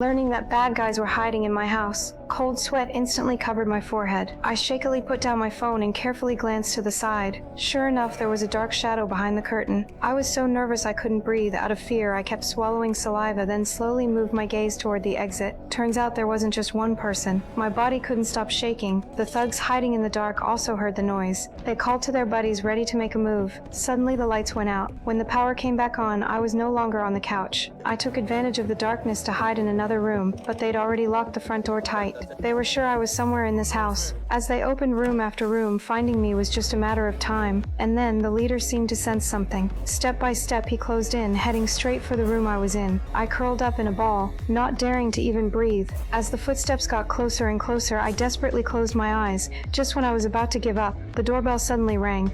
Learning that bad guys were hiding in my house, cold sweat instantly covered my forehead. I shakily put down my phone and carefully glanced to the side. Sure enough, there was a dark shadow behind the curtain. I was so nervous I couldn't breathe. Out of fear, I kept swallowing saliva, then slowly moved my gaze toward the exit. Turns out there wasn't just one person. My body couldn't stop shaking. The thugs hiding in the dark also heard the noise. They called to their buddies, ready to make a move. Suddenly, the lights went out. When the power came back on, I was no longer on the couch. I took advantage of the darkness to hide in another room, but they'd already locked the front door tight. They were sure I was somewhere in this house. As they opened room after room, finding me was just a matter of time. And then, the leader seemed to sense something. Step by step, he closed in, heading straight for the room I was in. I curled up in a ball, not daring to even breathe. As the footsteps got closer and closer, I desperately closed my eyes. Just when I was about to give up, the doorbell suddenly rang.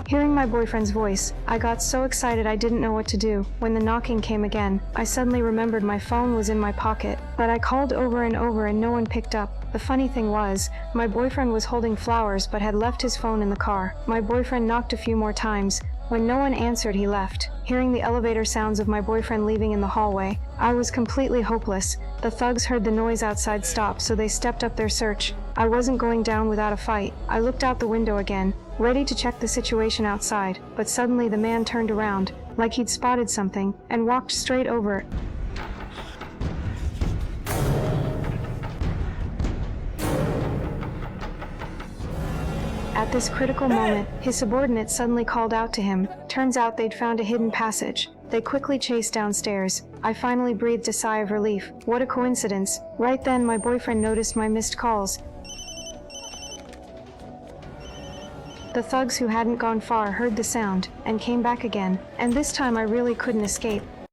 Hearing my boyfriend's voice, I got so excited I didn't know what to do. When the knocking came again, I suddenly remembered my phone was in my pocket, but I called over and over and no one picked up. The funny thing was, my boyfriend was holding flowers but had left his phone in the car. My boyfriend knocked a few more times. When no one answered, he left. Hearing the elevator sounds of my boyfriend leaving in the hallway, I was completely hopeless. The thugs heard the noise outside stop, so they stepped up their search. I wasn't going down without a fight. I looked out the window again, ready to check the situation outside, but suddenly the man turned around, like he'd spotted something, and walked straight over it. At this critical moment, his subordinate suddenly called out to him. Turns out they'd found a hidden passage. They quickly chased downstairs. I finally breathed a sigh of relief. What a coincidence. Right then, my boyfriend noticed my missed calls. The thugs who hadn't gone far heard the sound and came back again, and this time I really couldn't escape.